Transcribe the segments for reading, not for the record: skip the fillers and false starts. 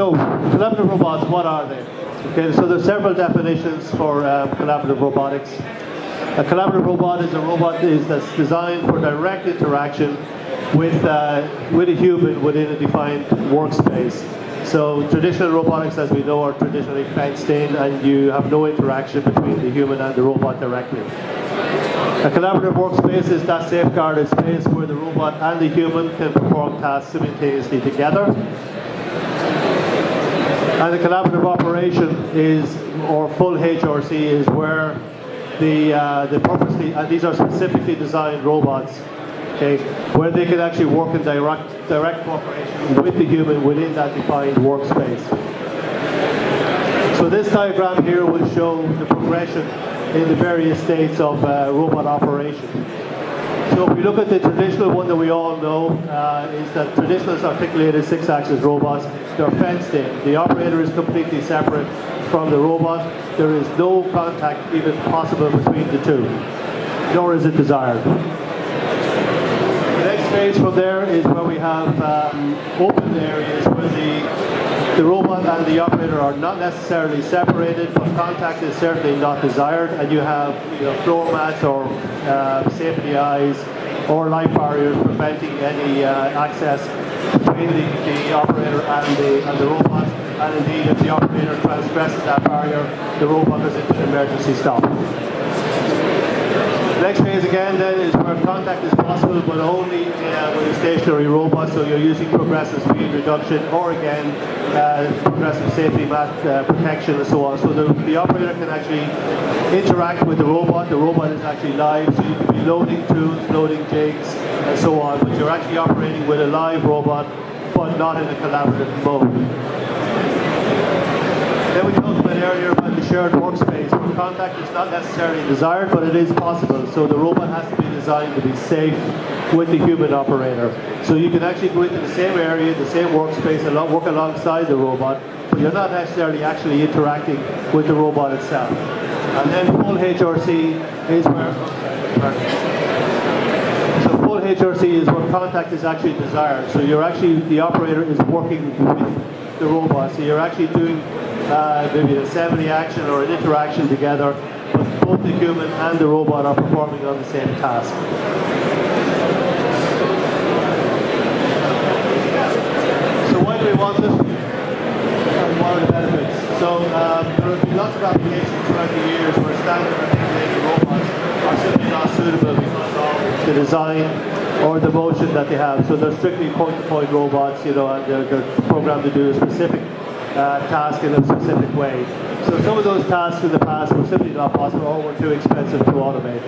So, collaborative robots, what are they? Okay, so there's several definitions for collaborative robotics. A collaborative robot is a robot that's designed for direct interaction with a human within a defined workspace. So traditional robotics, as we know, are traditionally fenced in, and you have no interaction between the human and the robot directly. A collaborative workspace is that safeguarded space where the robot and the human can perform tasks simultaneously together. And the collaborative operation is, or full HRC, is where the purposely, and these are specifically designed robots, okay, where they can actually work in direct cooperation with the human within that defined workspace. So this diagram here will show the progression in the various states of robot operation. So if we look at the traditional one that we all know, is that traditional is articulated 6-axis robots. They're fenced in. The operator is completely separate from the robot. There is no contact even possible between the two, nor is it desired. The next phase from there is where we have open areas where the robot and the operator are not necessarily separated, but contact is certainly not desired, and you have floor mats or safety eyes or light barriers preventing any access between the operator and the robot. And indeed, if the operator transgresses that barrier, the robot goes into an emergency stop. The next phase again then is where contact is possible, but only with a stationary robot, so you're using progressive speed reduction, or again, progressive safety mat protection and so on. So the operator can actually interact with the robot is actually live, so you can be loading tools, loading jigs, and so on, but you're actually operating with a live robot, but not in a collaborative mode. Then we talk about an area about the shared workspace, where contact is not necessarily desired, but it is possible. So the robot has to be designed to be safe with the human operator. So you can actually go into the same area, the same workspace, and work alongside the robot, but you're not necessarily actually interacting with the robot itself. And then full HRC is where... So full HRC is where contact is actually desired. So you're actually, the operator is working with the robot. So you're actually doing maybe an assembly action or an interaction together, but both the human and the robot are performing on the same task. So why do we want this? And what are the benefits? So there have been lots of applications throughout the years where standard articulated robots are simply not suitable because of the design or the motion that they have. So they're strictly point-to-point robots, and they're programmed to do a specific task in a specific way. So some of those tasks in the past were simply not possible or were too expensive to automate.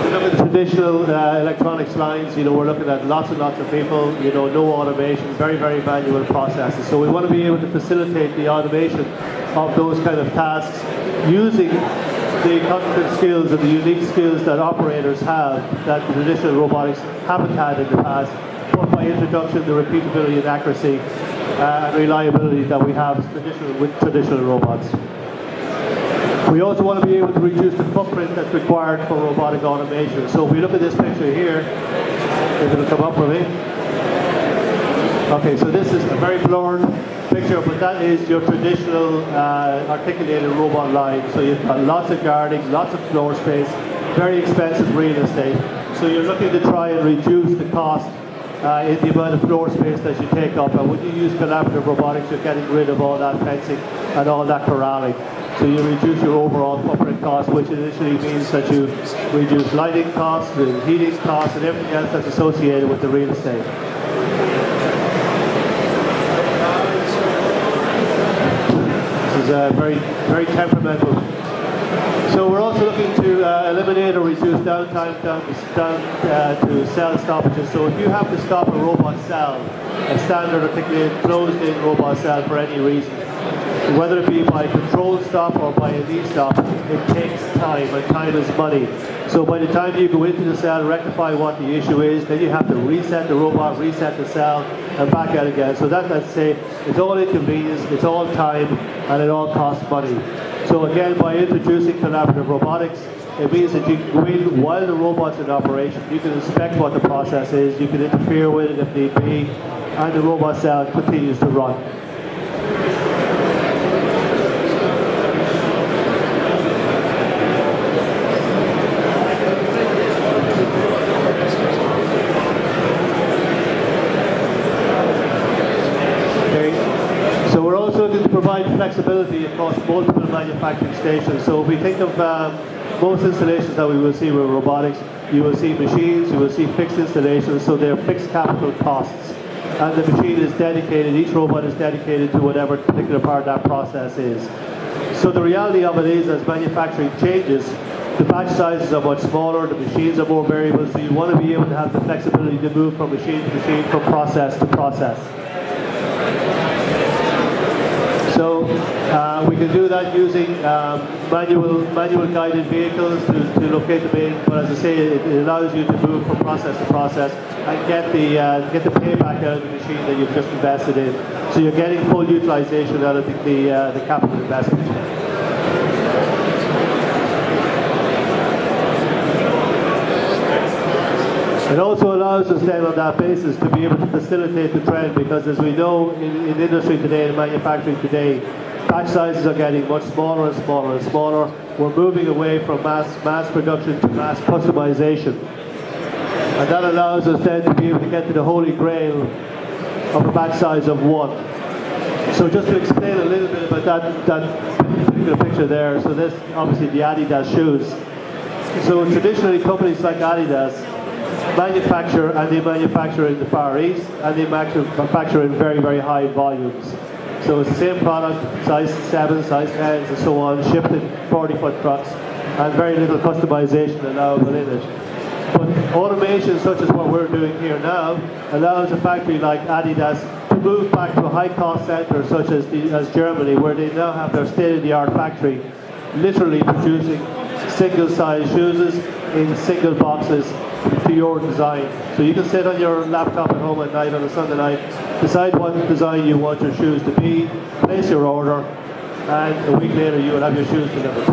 If you look at the traditional electronics lines, we're looking at lots and lots of people, no automation, very, very manual processes. So we want to be able to facilitate the automation of those kind of tasks using the cognitive skills and the unique skills that operators have that the traditional robotics haven't had in the past, but by introduction, the repeatability and accuracy and reliability that we have with traditional robots. We also want to be able to reduce the footprint that's required for robotic automation. So if we look at this picture here, is it going to come up for me? Okay, so this is a very blurred picture, but that is your traditional articulated robot line. So you've got lots of guarding, lots of floor space, very expensive real estate. So you're looking to try and reduce the cost in the amount of floor space that you take up. And when you use collaborative robotics, you're getting rid of all that fencing and all that corralling. So you reduce your overall footprint cost, which initially means that you reduce lighting costs, the heating costs, and everything else that's associated with the real estate. This is very, very temperamental. So we're also looking to eliminate or reduce downtime down to cell stoppages. So if you have to stop a robot cell, a standard articulated closed-in robot cell for any reason, whether it be by controlled stop or by a lead stop, it takes time, and time is money. So by the time you go into the cell, rectify what the issue is, then you have to reset the robot, reset the cell, and back out again. So that, let's say, it's all inconvenience, it's all time, and it all costs money. So again, by introducing collaborative robotics, It means that you can go in while the robot's in operation. You can inspect what the process is, you can interfere with it if need be, and the robot cell continues to run. So we're also going to provide flexibility across multiple manufacturing stations. So if we think of most installations that we will see with robotics, you will see machines, you will see fixed installations, so they're fixed capital costs. And the machine is dedicated, each robot is dedicated to whatever particular part of that process is. So the reality of it is, as manufacturing changes, the batch sizes are much smaller, the machines are more variable, so you want to be able to have the flexibility to move from machine to machine, from process to process. So we can do that using manual guided vehicles to locate the bin, but as I say, it allows you to move from process to process and get the payback out of the machine that you've just invested in. So you're getting full utilization out of the capital investment. It also allows us then on that basis to be able to facilitate the trend, because as we know in industry today and manufacturing today, batch sizes are getting much smaller and smaller and smaller. We're moving away from mass production to mass customization. And that allows us then to be able to get to the holy grail of a batch size of 1. So just to explain a little bit about that particular picture there, so this obviously the Adidas shoes. So traditionally companies like Adidas manufacture, and they manufacture in the Far East, and they manufacture in very, very high volumes. So it's the same product, size 7, size 10s and so on, shipped in 40-foot trucks, and very little customization allowable in it. But automation such as what we're doing here now allows a factory like Adidas to move back to a high-cost center such as Germany, where they now have their state-of-the-art factory literally producing single-size shoes in single boxes to your design. So you can sit on your laptop at home at night on a Sunday night, decide what design you want your shoes to be, place your order, and a week later you will have your shoes delivered.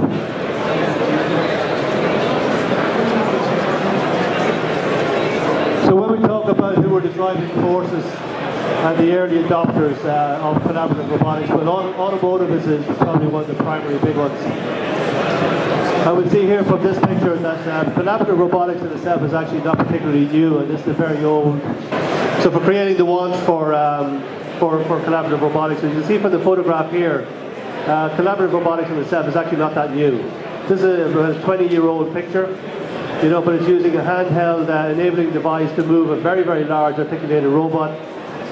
So when we talk about who are the driving forces and the early adopters of collaborative robotics, well, automotive is probably one of the primary big ones. I would see here from this picture that collaborative robotics in itself is actually not particularly new, and this is very old. So for creating the ones for collaborative robotics, as you can see from the photograph here, collaborative robotics in itself is actually not that new. This is a 20-year-old picture, but it's using a handheld enabling device to move a very, very large articulated robot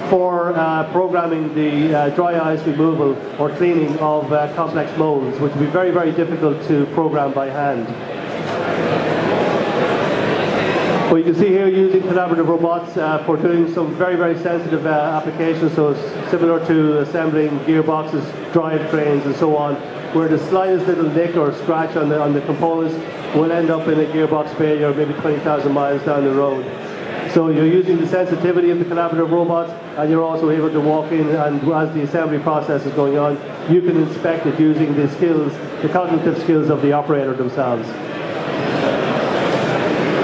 for programming the dry ice removal or cleaning of complex molds, which would be very, very difficult to program by hand. Well, you can see here using collaborative robots for doing some very, very sensitive applications, so similar to assembling gearboxes, drivetrains and so on, where the slightest little nick or scratch on the components will end up in a gearbox failure maybe 20,000 miles down the road. So you're using the sensitivity of the collaborative robots, and you're also able to walk in, and as the assembly process is going on, you can inspect it using the skills, the cognitive skills of the operator themselves.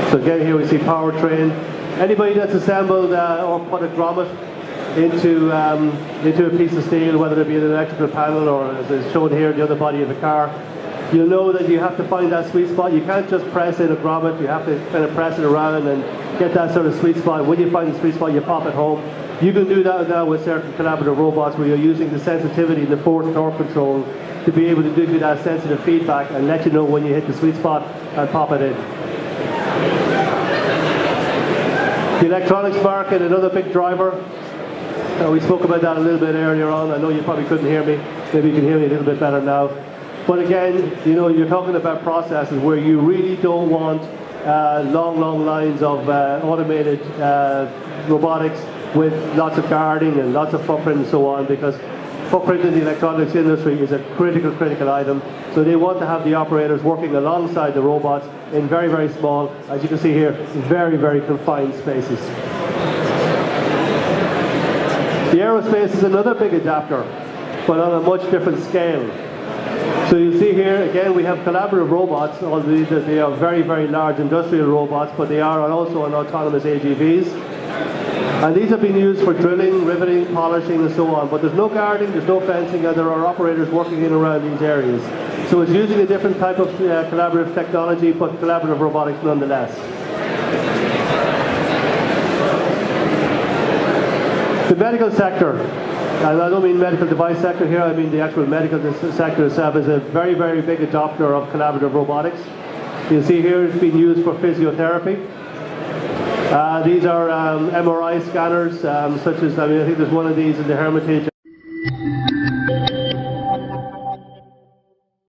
So again, here we see powertrain. Anybody that's assembled or put a grommet into a piece of steel, whether it be an electrical panel or, as is shown here, the other body of the car, you'll know that you have to find that sweet spot. You can't just press in a grommet. You have to kind of press it around and get that sort of sweet spot. When you find the sweet spot, you pop it home. You can do that now with certain collaborative robots where you're using the sensitivity, the force torque control, to be able to give you that sensitive feedback and let you know when you hit the sweet spot and pop it in. The electronics market, another big driver. We spoke about that a little bit earlier on. I know you probably couldn't hear me. Maybe you can hear me a little bit better now. But again, you're talking about processes where you really don't want long lines of automated robotics with lots of guarding and lots of footprint and so on, because footprint in the electronics industry is a critical item. So they want to have the operators working alongside the robots in very, very small, as you can see here, very, very confined spaces. The aerospace is another big adapter, but on a much different scale. So So you see here, again, we have collaborative robots, although they are very, very large industrial robots, but they are also on autonomous AGVs. And these have been used for drilling, riveting, polishing, and so on. But there's no guarding, there's no fencing, and there are operators working in and around these areas. So it's using a different type of collaborative technology, but collaborative robotics nonetheless. The medical sector. And I don't mean medical device sector here, I mean the actual medical sector itself is a very, very big adopter of collaborative robotics. You see here it's been used for physiotherapy. These are MRI scanners, such as, I think there's one of these in the Hermitage.